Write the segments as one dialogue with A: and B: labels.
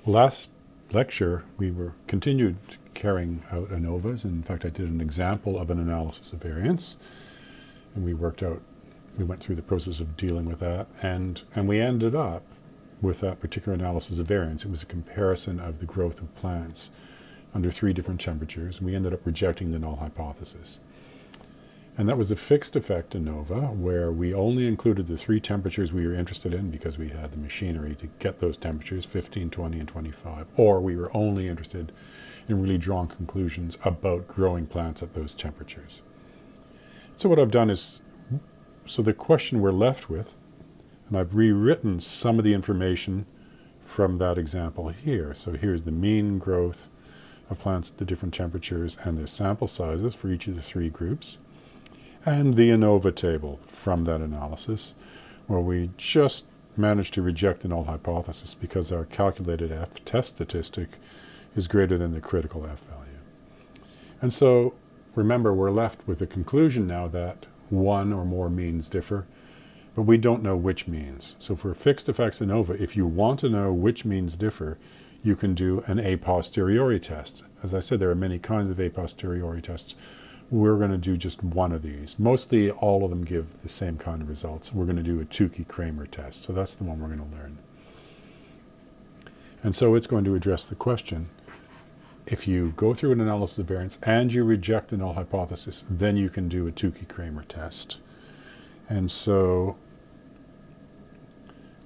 A: Last lecture, we continued carrying out ANOVAs. In fact, I did an example of an analysis of variance, and we went through the process of dealing with that, and we ended up with that particular analysis of variance. It was a comparison of the growth of plants under 3 different temperatures, and we ended up rejecting the null hypothesis. And that was a fixed effect ANOVA, where we only included the 3 temperatures we were interested in because we had the machinery to get those temperatures, 15, 20, and 25. Or we were only interested in really drawing conclusions about growing plants at those temperatures. So what I've done is, so the question we're left with, and I've rewritten some of the information from that example here. So here's the mean growth of plants at the different temperatures and their sample sizes for each of the 3 groups. And the ANOVA table from that analysis, where we just managed to reject the null hypothesis because our calculated F test statistic is greater than the critical F value. And so, remember, we're left with the conclusion now that one or more means differ, but we don't know which means. So for fixed effects ANOVA, if you want to know which means differ, you can do an a posteriori test. As I said, there are many kinds of a posteriori tests. We're going to do just one of these. Mostly all of them give the same kind of results. We're going to do a Tukey Kramer test. So that's the one we're going to learn. And so it's going to address the question, if you go through an analysis of variance and you reject the null hypothesis, then you can do a Tukey Kramer test. And so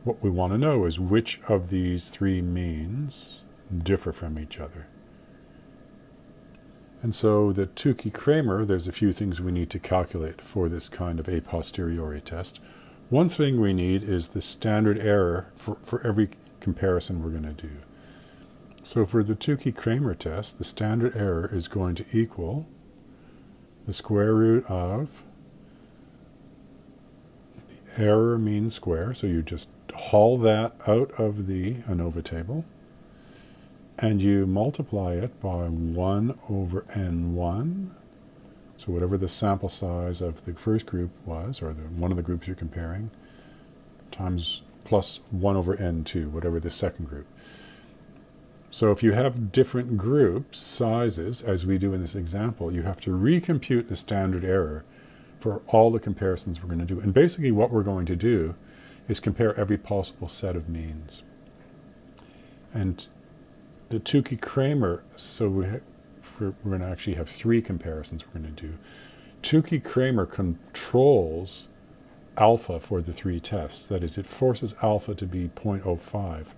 A: what we want to know is which of these 3 means differ from each other. And so the Tukey Kramer, there's a few things we need to calculate for this kind of a posteriori test. One thing we need is the standard error for every comparison we're going to do. So for the Tukey Kramer test, the standard error is going to equal the square root of the error mean square. So you just haul that out of the ANOVA table, and you multiply it by 1 over n1, so whatever the sample size of the first group was, or one of the groups you're comparing, times plus 1 over n2, whatever the second group. So if you have different group sizes, as we do in this example, you have to recompute the standard error for all the comparisons we're going to do. And basically what we're going to do is compare every possible set of means. And the Tukey Kramer, so we're going to actually have 3 comparisons we're going to do. Tukey Kramer controls alpha for the 3 tests. That is, it forces alpha to be 0.05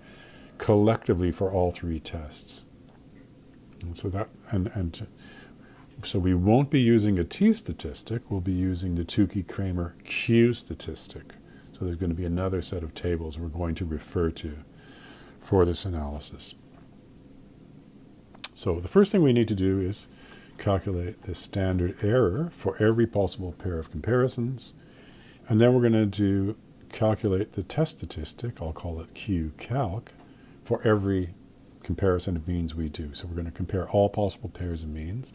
A: collectively for all 3 tests. And so so we won't be using a t statistic. We'll be using the Tukey Kramer q statistic. So there's going to be another set of tables we're going to refer to for this analysis. So the first thing we need to do is calculate the standard error for every possible pair of comparisons. And then we're going to calculate the test statistic, I'll call it qcalc, for every comparison of means we do. So we're going to compare all possible pairs of means.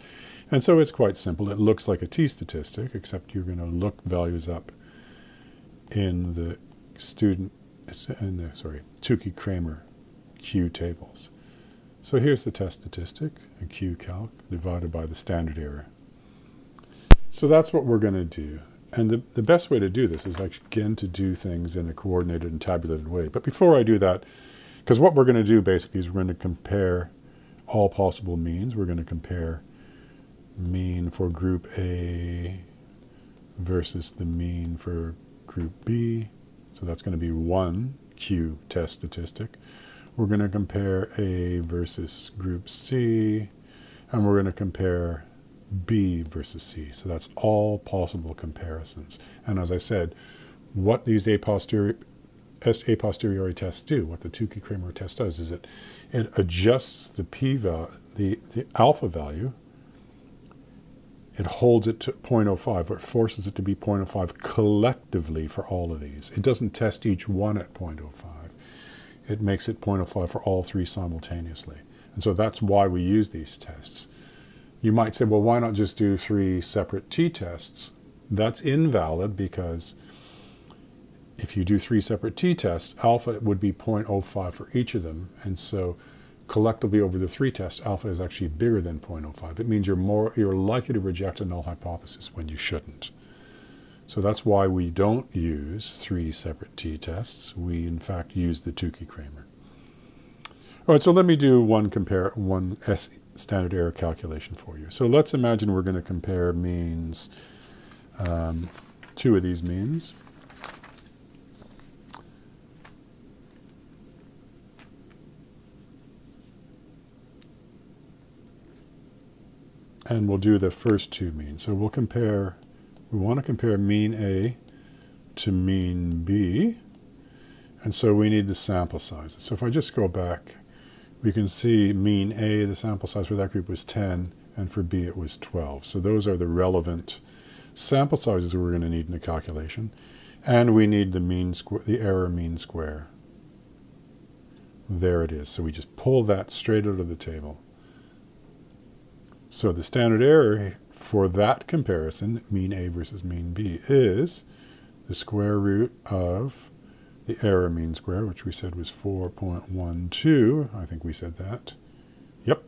A: And so it's quite simple. It looks like a t statistic, except you're going to look values up in the Tukey Kramer q tables. So here's the test statistic, a qcalc, divided by the standard error. So that's what we're going to do. And the best way to do this is actually, again, to do things in a coordinated and tabulated way. But before I do that, because what we're going to do basically is we're going to compare all possible means. We're going to compare mean for group A versus the mean for group B. So that's going to be 1 Q test statistic. We're going to compare A versus group C, and we're going to compare B versus C. So that's all possible comparisons. And as I said, what these a posteriori tests do, what the Tukey Kramer test does, is it adjusts the p-value, the alpha value. It holds it to 0.05, or it forces it to be 0.05 collectively for all of these. It doesn't test each one at 0.05. It makes it 0.05 for all 3 simultaneously. And so that's why we use these tests. You might say, well, why not just do 3 separate t-tests? That's invalid because if you do 3 separate t-tests, alpha would be 0.05 for each of them. And so collectively over the 3 tests, alpha is actually bigger than 0.05. It means you're likely to reject a null hypothesis when you shouldn't. So that's why we don't use 3 separate t-tests. We, in fact, use the Tukey Kramer. All right, so let me do one standard error calculation for you. So let's imagine we're going to compare means, 2 of these means. And we'll do the first 2 means. So we want to compare mean A to mean B. And so we need the sample sizes. So if I just go back, we can see mean A, the sample size for that group was 10, and for B it was 12. So those are the relevant sample sizes we're going to need in the calculation. And we need the error mean square. There it is. So we just pull that straight out of the table. So the standard error for that comparison, mean A versus mean B, is the square root of the error mean square, which we said was 4.12. I think we said that. Yep.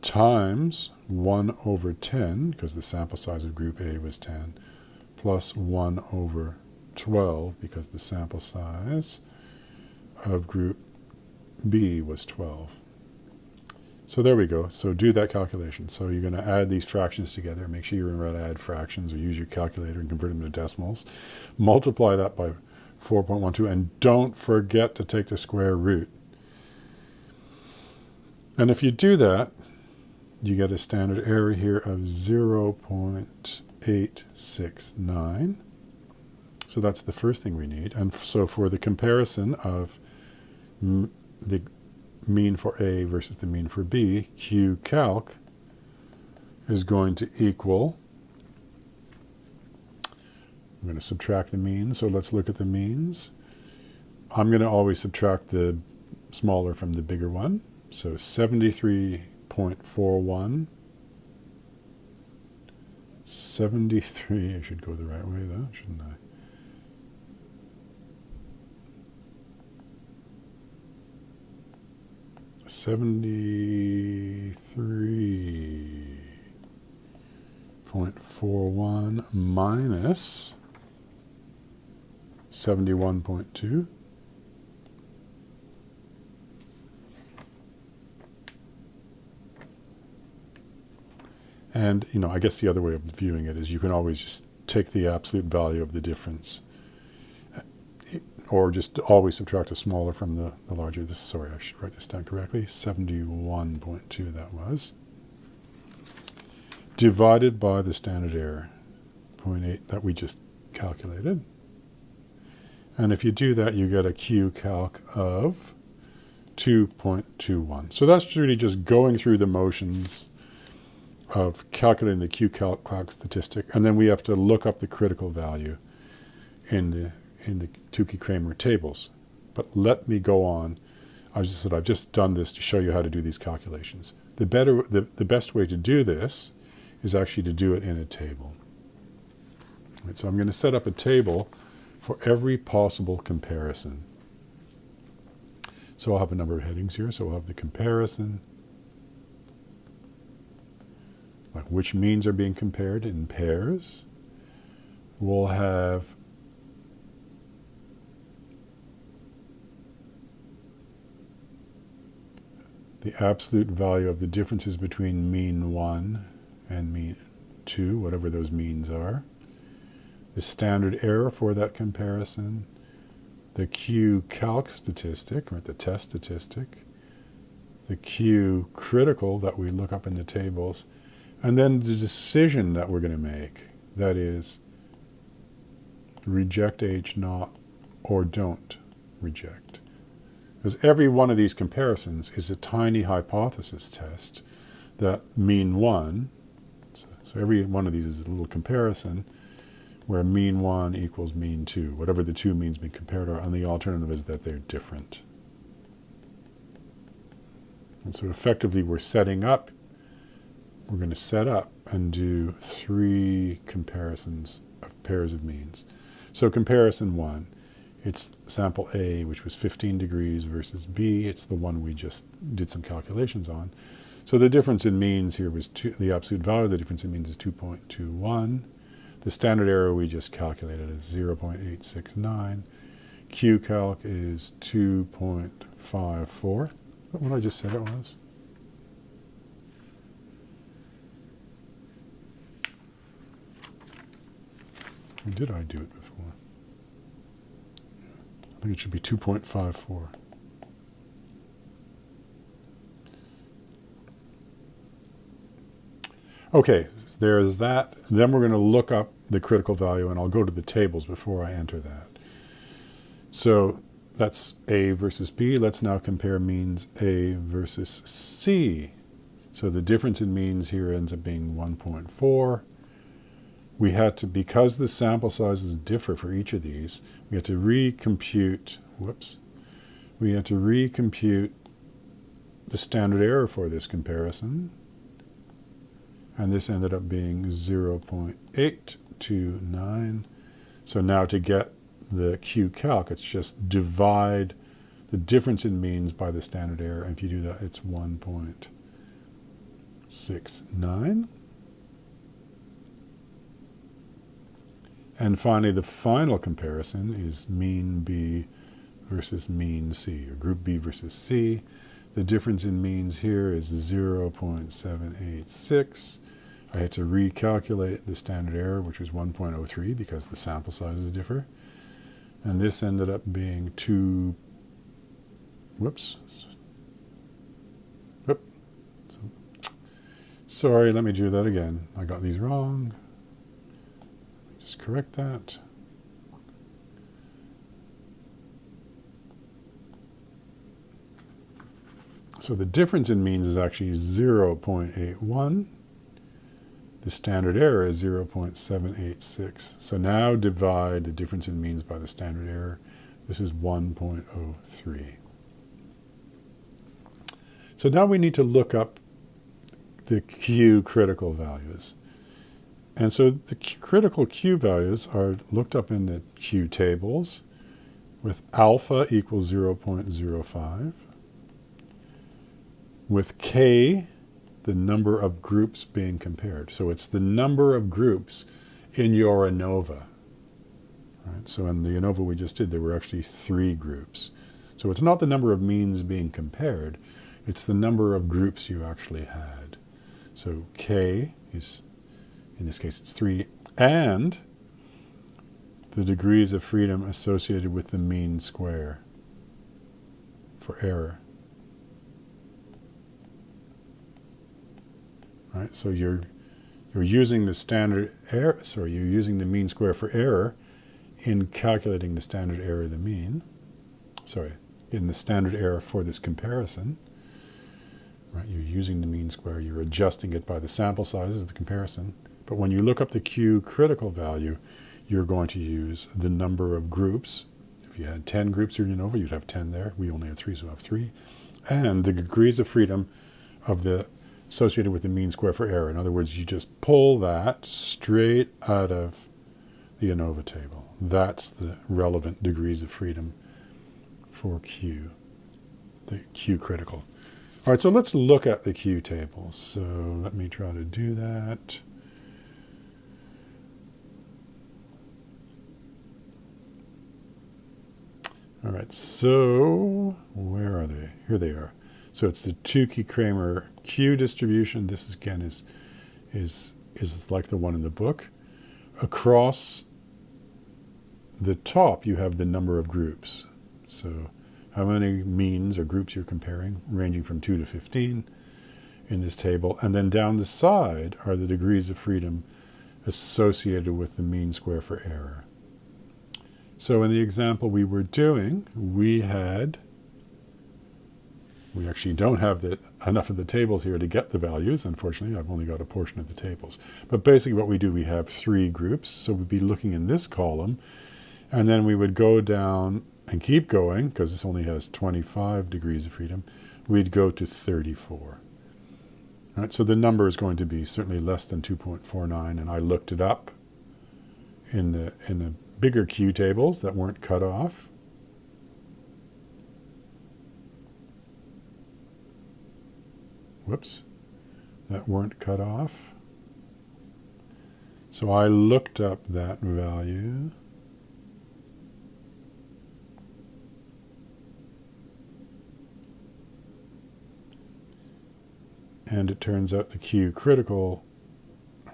A: Times 1 over 10, because the sample size of group A was 10, plus 1 over 12, because the sample size of group B was 12. So there we go. So do that calculation. So you're going to add these fractions together. Make sure you remember how to add fractions or use your calculator and convert them to decimals. Multiply that by 4.12 and don't forget to take the square root. And if you do that, you get a standard error here of 0.869. So that's the first thing we need. And so for the comparison of the mean for A versus the mean for B, QCalc is going to equal, I'm going to subtract the means, so let's look at the means. I'm going to always subtract the smaller from the bigger one, so 73.41. 73, I should go the right way though, shouldn't I? 73.41 minus 71.2. And, I guess the other way of viewing it is you can always just take the absolute value of the difference, or just always subtract a smaller from the larger. Sorry, I should write this down correctly. 71.2 that was. Divided by the standard error, 0.8 that we just calculated. And if you do that, you get a QCalc of 2.21. So that's really just going through the motions of calculating the QCalc statistic, and then we have to look up the critical value in the Tukey Kramer tables. But let me go on. I've just done this to show you how to do these calculations. The best way to do this is actually to do it in a table. Right, so I'm going to set up a table for every possible comparison. So I'll have a number of headings here. So we'll have the comparison, like which means are being compared in pairs. We'll have the absolute value of the differences between mean 1 and mean 2, whatever those means are. The standard error for that comparison. The QCalc statistic, or the test statistic. The Q critical that we look up in the tables. And then the decision that we're going to make. That is, reject H naught or don't reject. Because every one of these comparisons is a tiny hypothesis test that mean 1, so every one of these is a little comparison where mean 1 equals mean 2, whatever the two means being compared are, and the alternative is that they're different. And so effectively we're going to set up and do 3 comparisons of pairs of means. So comparison 1 It's sample A, which was 15 degrees, versus B. It's the one we just did some calculations on. So the difference in means here was the absolute value of the difference in means is 2.21. The standard error we just calculated is 0.869. Q-calc is 2.54. What I just said it was? Or did I do it before? I think it should be 2.54. Okay, there's that. Then we're going to look up the critical value, and I'll go to the tables before I enter that. So that's A versus B. Let's now compare means A versus C. So the difference in means here ends up being 1.4. We had to, because the sample sizes differ for each of these, we had to recompute, we had to recompute the standard error for this comparison. And this ended up being 0.829. So now to get the Q-calc, it's just divide the difference in means by the standard error. And if you do that, it's 1.69. And finally, the final comparison is mean B versus mean C, or group B versus C. The difference in means here is 0.786. I had to recalculate the standard error, which was 1.03, because the sample sizes differ. And this ended up being sorry, let me do that again. I got these wrong. Just correct that. So the difference in means is actually 0.81. The standard error is 0.786. So now divide the difference in means by the standard error. This is 1.03. So now we need to look up the Q critical values. And so the critical Q values are looked up in the Q tables with alpha equals 0.05, with K, the number of groups being compared. So it's the number of groups in your ANOVA. Right? So in the ANOVA we just did, there were actually 3 groups. So it's not the number of means being compared, it's the number of groups you actually had. So K is, in this case it's 3, and the degrees of freedom associated with the mean square for error. Right, so you're using the standard error. You're using the mean square for error in calculating the standard error of the mean. In the standard error for this comparison. Right, you're using the mean square. You're adjusting it by the sample sizes of the comparison. But when you look up the Q critical value, you're going to use the number of groups. If you had 10 groups in ANOVA, you'd have 10 there. We only have 3, so we have 3. And the degrees of freedom of the associated with the mean square for error. In other words, you just pull that straight out of the ANOVA table. That's the relevant degrees of freedom for Q, the Q critical. All right, so let's look at the Q tables. So let me try to do that. All right, so where are they? Here they are. So it's the Tukey Kramer Q distribution. This again is like the one in the book. Across the top, you have the number of groups. So how many means or groups you're comparing, ranging from 2 to 15 in this table. And then down the side are the degrees of freedom associated with the mean square for error. So in the example we were doing, we actually don't have enough of the tables here to get the values. Unfortunately, I've only got a portion of the tables. But basically what we do, we have 3 groups. So we'd be looking in this column, and then we would go down and keep going, because this only has 25 degrees of freedom. We'd go to 34. All right, so the number is going to be certainly less than 2.49, and I looked it up in the bigger Q tables that weren't cut off. whoops, that weren't cut off. So I looked up that value. And it turns out the Q critical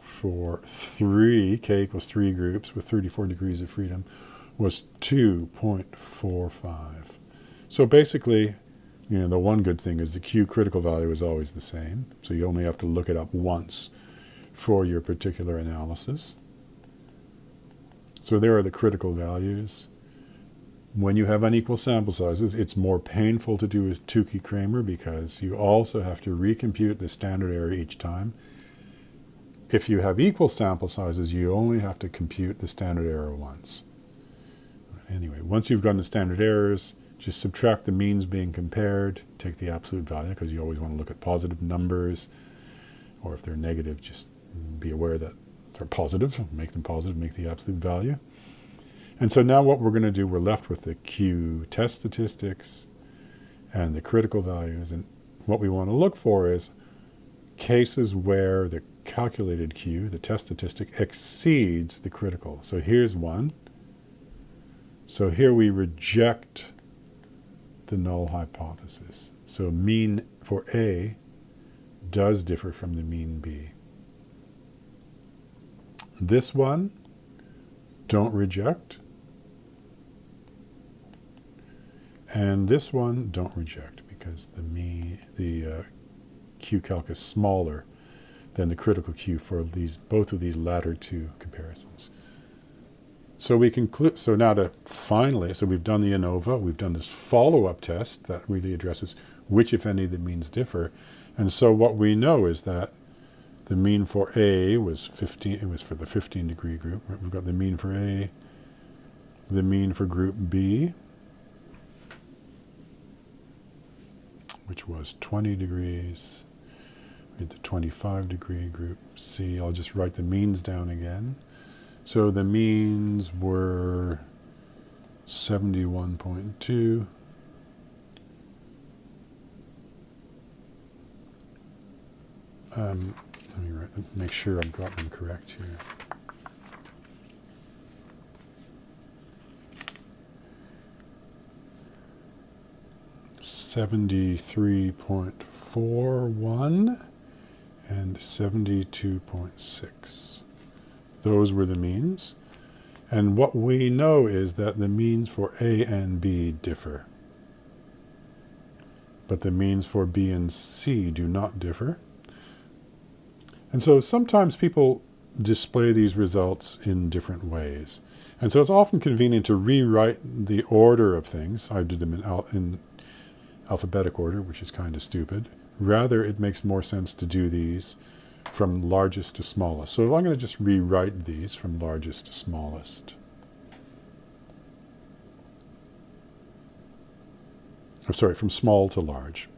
A: for K equals 3 groups with 34 degrees of freedom, was 2.45. So basically, the one good thing is the Q critical value is always the same. So you only have to look it up once for your particular analysis. So there are the critical values. When you have unequal sample sizes, it's more painful to do with Tukey Kramer because you also have to recompute the standard error each time. If you have equal sample sizes, you only have to compute the standard error once. Anyway, once you've gotten the standard errors, just subtract the means being compared, take the absolute value, because you always want to look at positive numbers, or if they're negative, just be aware that they're positive, make them positive, make the absolute value. And so now what we're going to do, we're left with the Q test statistics and the critical values, and what we want to look for is cases where the calculated Q, the test statistic, exceeds the critical. So here's one. So here we reject the null hypothesis. So mean for A does differ from the mean B. This one, don't reject. And this one, don't reject, because the Q calc is smaller than the critical Q for both of these latter two comparisons. So we conclude. So now so we've done the ANOVA, we've done this follow-up test that really addresses which, if any, the means differ. And so what we know is that the mean for A was 15. It was for the 15-degree group. Right? We've got the mean for A, the mean for group B, which was 20 degrees. We had the 25-degree group C. I'll just write the means down again. So the means were 71.2. Let me write them, make sure I've got them correct here. $73.41 and 72.6. Those were the means. And what we know is that the means for A and B differ. But the means for B and C do not differ. And so sometimes people display these results in different ways. And so it's often convenient to rewrite the order of things. I did them in alphabetic order, which is kind of stupid. Rather, it makes more sense to do these from largest to smallest. So I'm going to just rewrite these from largest to smallest. Oh, sorry, from small to large.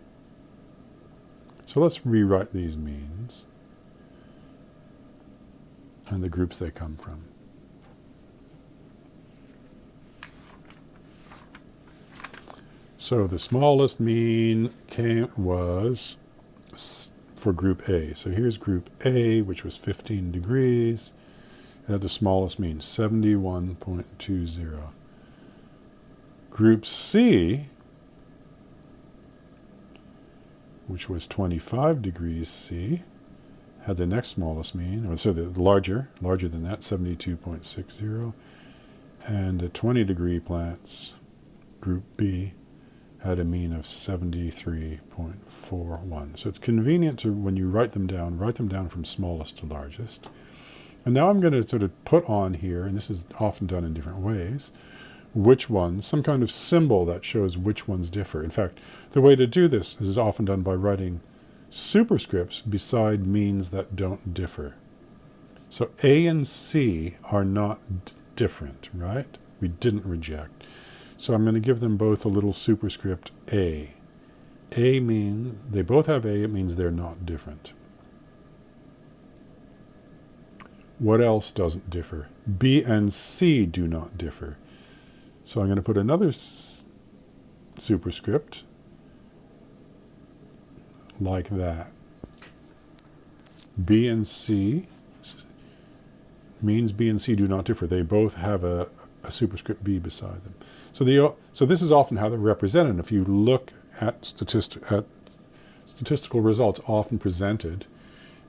A: So let's rewrite these means and the groups they come from. So the smallest mean was for group A. So here's group A, which was 15 degrees. It had the smallest mean, 71.20. Group C, which was 25 degrees C, had the next smallest mean, so the larger than that, 72.60. And the 20-degree plants, group B, had a mean of 73.41. So it's convenient to, when you write them down from smallest to largest. And now I'm going to sort of put on here, and this is often done in different ways, which ones, some kind of symbol that shows which ones differ. In fact, the way to do this is often done by writing superscripts beside means that don't differ. So A and C are not different, right? We didn't reject. So I'm going to give them both a little superscript A. A means, they both have A, it means they're not different. What else doesn't differ? B and C do not differ. So I'm going to put another superscript like that. B and C, means B and C do not differ. They both have a superscript B beside them. So this is often how they're represented. If you look at statistical results often presented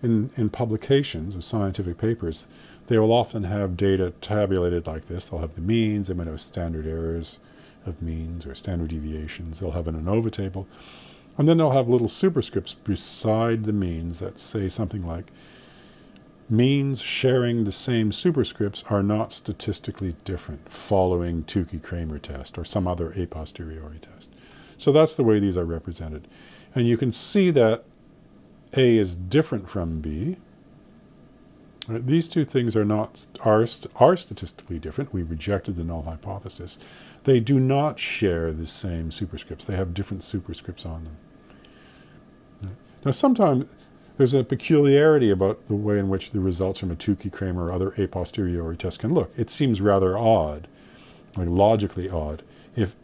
A: in publications of scientific papers, they will often have data tabulated like this. They'll have the means, they might have standard errors of means or standard deviations. They'll have an ANOVA table. And then they'll have little superscripts beside the means that say something like, means sharing the same superscripts are not statistically different following Tukey Kramer test or some other a posteriori test. So that's the way these are represented. And you can see that A is different from B. Right? These two things are statistically different. We rejected the null hypothesis. They do not share the same superscripts. They have different superscripts on them. Right? Now sometimes there's a peculiarity about the way in which the results from a Tukey Kramer or other a posteriori test can look. It seems rather odd, like logically odd, if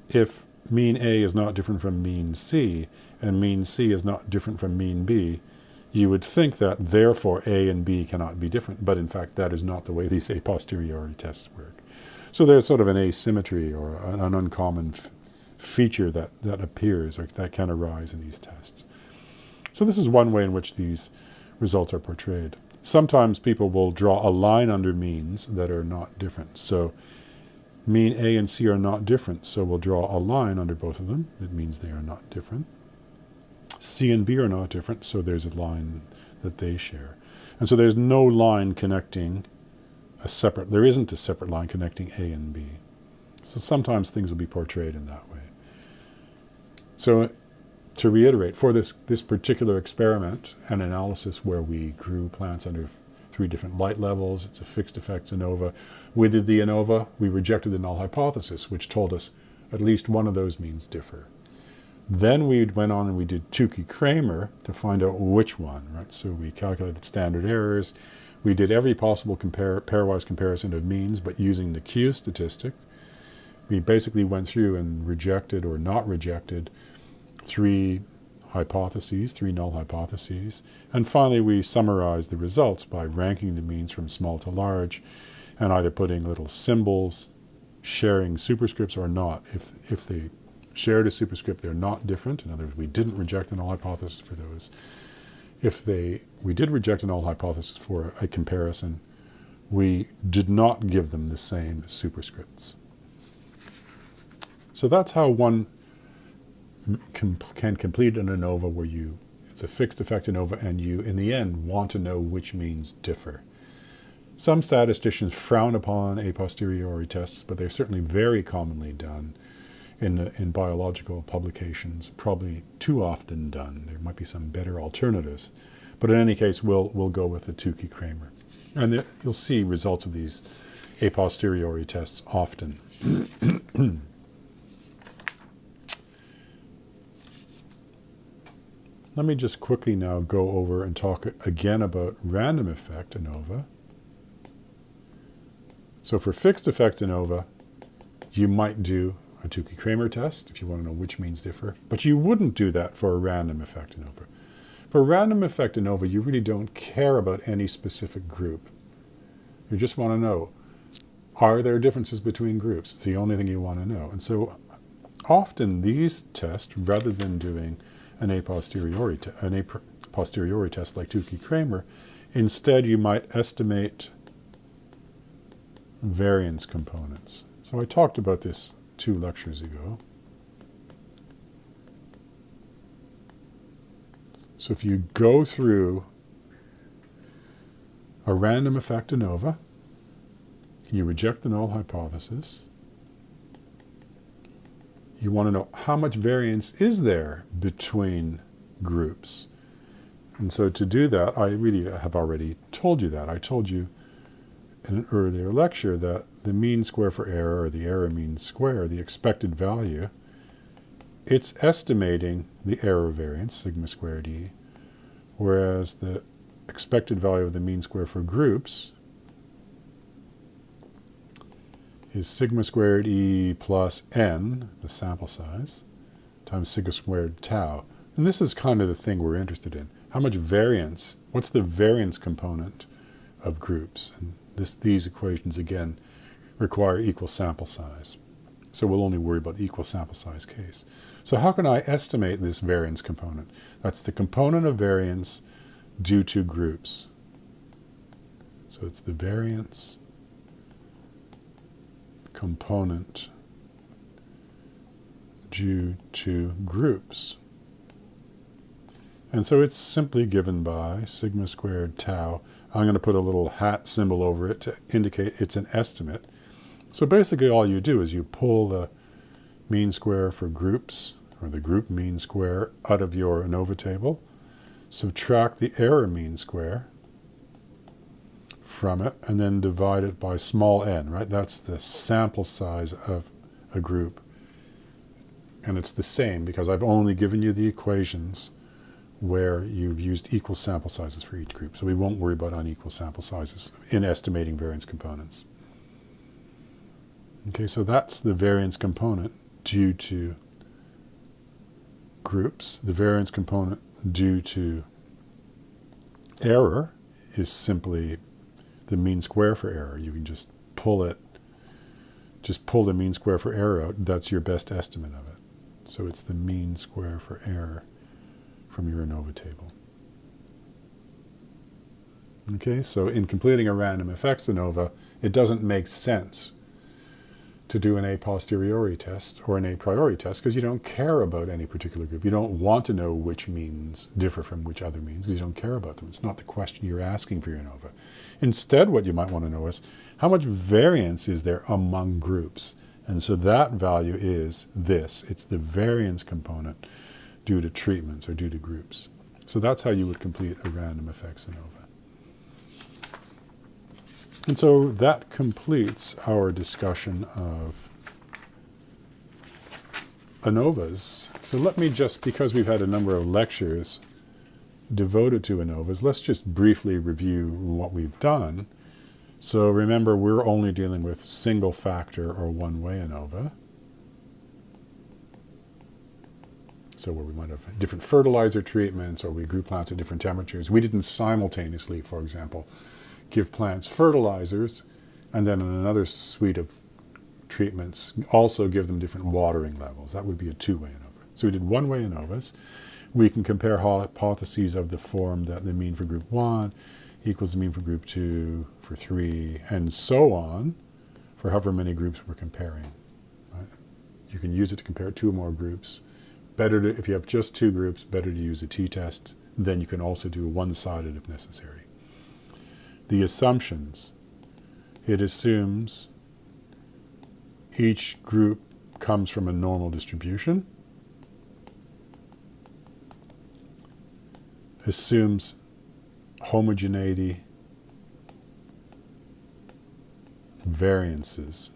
A: mean A is not different from mean C, and mean C is not different from mean B, you would think that therefore A and B cannot be different, but in fact that is not the way these a posteriori tests work. So there's sort of an asymmetry or an uncommon feature that appears or that can arise in these tests. So this is one way in which these results are portrayed. Sometimes people will draw a line under means that are not different. So mean A and C are not different, so we'll draw a line under both of them. It means they are not different. C and B are not different, so there's a line that they share. And so there's no line connecting there isn't a separate line connecting A and B. So sometimes things will be portrayed in that way. So to reiterate, for this particular experiment, an analysis where we grew plants under 3 different light levels, it's a fixed effects ANOVA. We did the ANOVA, we rejected the null hypothesis, which told us at least one of those means differ. Then we went on and we did Tukey Kramer to find out which one, right? So we calculated standard errors. We did every possible pairwise comparison of means, but using the Q statistic. We basically went through and rejected or not rejected 3 hypotheses, 3 null hypotheses. And finally, we summarized the results by ranking the means from small to large and either putting little symbols, sharing superscripts or not. If they shared a superscript, they're not different. In other words, we didn't reject the null hypothesis for those. If we did reject a null hypothesis for a comparison, we did not give them the same superscripts. So that's how one can complete an ANOVA where it's a fixed effect ANOVA and you, in the end, want to know which means differ. Some statisticians frown upon a posteriori tests, but they're certainly very commonly done in biological publications, probably too often done. There might be some better alternatives. But in any case, we'll go with the Tukey Kramer. And you'll see results of these a posteriori tests often. Let me just quickly now go over and talk again about random effect ANOVA. So for fixed effect ANOVA, you might do a Tukey Kramer test if you want to know which means differ, but you wouldn't do that for a random effect ANOVA. For random effect ANOVA, you really don't care about any specific group. You just want to know, are there differences between groups? It's the only thing you want to know. And so often these tests, rather than doing an a posteriori test like Tukey Kramer, instead you might estimate variance components. So I talked about this 2 lectures ago. So if you go through a random effect ANOVA, you reject the null hypothesis, you want to know how much variance is there between groups. And so to do that, I really have already told you that. I told you in an earlier lecture that the mean square for error, or the error mean square, the expected value, it's estimating the error variance, sigma squared e, whereas the expected value of the mean square for groups is sigma squared e plus n, the sample size, times sigma squared tau. And this is kind of the thing we're interested in. how much variance, what's the variance component of groups? And these equations, again, require equal sample size. So we'll only worry about the equal sample size case. So how can I estimate this variance component? That's the component of variance due to groups. So it's the variance component due to groups. And so it's simply given by sigma squared tau. I'm going to put a little hat symbol over it to indicate it's an estimate. So basically all you do is you pull the mean square for groups, or the group mean square, out of your ANOVA table, subtract the error mean square from it, and then divide it by small n, right? That's the sample size of a group. And it's the same because I've only given you the equations where you've used equal sample sizes for each group. So we won't worry about unequal sample sizes in estimating variance components. Okay, so that's the variance component due to groups. The variance component due to error is simply the mean square for error. You can just pull the mean square for error out. That's your best estimate of it. So it's the mean square for error from your ANOVA table. Okay, so in completing a random effects ANOVA, it doesn't make sense to do an a posteriori test or an a priori test because you don't care about any particular group. You don't want to know which means differ from which other means because you don't care about them. It's not the question you're asking for your ANOVA. Instead, what you might want to know is how much variance is there among groups? And so that value is this. It's the variance component due to treatments or due to groups. So that's how you would complete a random effects ANOVA. And so that completes our discussion of ANOVAs. So let me just, because we've had a number of lectures devoted to ANOVAs, let's just briefly review what we've done. So remember, we're only dealing with single factor or one-way ANOVA. So where we might have different fertilizer treatments or we grew plants at different temperatures. We didn't simultaneously, for example, give plants fertilizers and then in another suite of treatments also give them different watering levels. That would be a two-way ANOVA. So we did one-way ANOVAs. We can compare hypotheses of the form that the mean for group 1 equals the mean for group 2, for 3, and so on for however many groups we're comparing. Right? You can use it to compare two or more groups. Better to, if you have just two groups, better to use a t-test. Then you can also do one-sided if necessary. The assumptions. It assumes each group comes from a normal distribution. Assumes homogeneity, variances.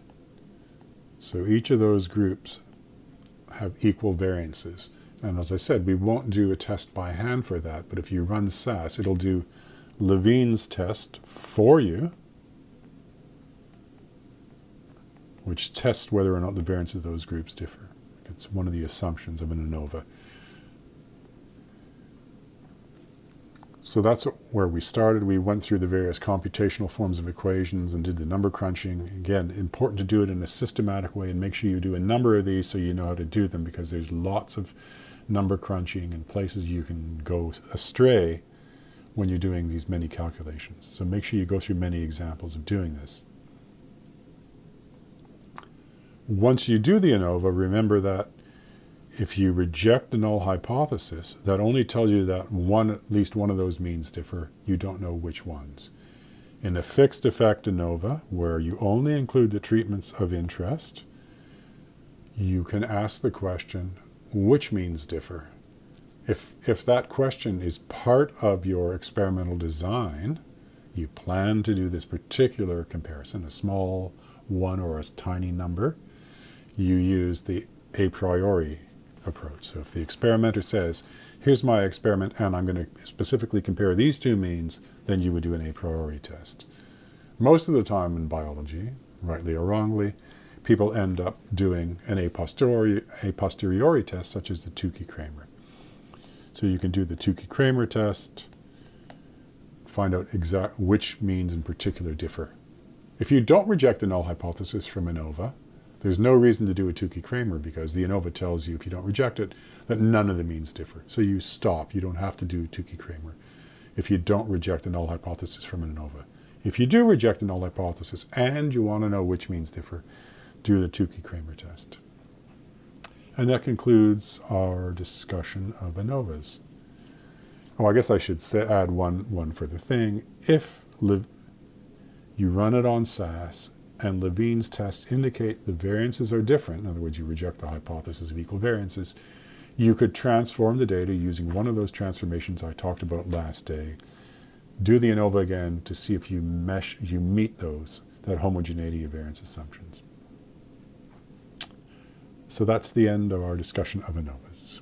A: So each of those groups have equal variances. And as I said, we won't do a test by hand for that, but if you run SAS, it'll do Levine's test for you, which tests whether or not the variance of those groups differ. It's one of the assumptions of an ANOVA. So that's where we started. We went through the various computational forms of equations and did the number crunching. Again, important to do it in a systematic way and make sure you do a number of these so you know how to do them because there's lots of number crunching and places you can go astray when you're doing these many calculations. So make sure you go through many examples of doing this. Once you do the ANOVA, remember that if you reject the null hypothesis, that only tells you that at least one of those means differ. You don't know which ones. In a fixed effect ANOVA, where you only include the treatments of interest, you can ask the question, which means differ? If that question is part of your experimental design, you plan to do this particular comparison, a small one or a tiny number, you use the a priori approach. So if the experimenter says, here's my experiment and I'm going to specifically compare these two means, then you would do an a priori test. Most of the time in biology, rightly or wrongly, people end up doing an a posteriori test such as the Tukey Kramer. So you can do the Tukey Kramer test, find out which means in particular differ. If you don't reject the null hypothesis from ANOVA, there's no reason to do a Tukey Kramer because the ANOVA tells you, if you don't reject it, that none of the means differ. So you stop. You don't have to do Tukey Kramer if you don't reject the null hypothesis from an ANOVA. If you do reject the null hypothesis and you want to know which means differ, do the Tukey Kramer test. And that concludes our discussion of ANOVAs. Oh, I guess I should add one further thing. If you run it on SAS and Levine's tests indicate the variances are different, in other words, you reject the hypothesis of equal variances, you could transform the data using one of those transformations I talked about last day. Do the ANOVA again to see if you meet that homogeneity of variance assumptions. So that's the end of our discussion of ANOVAs.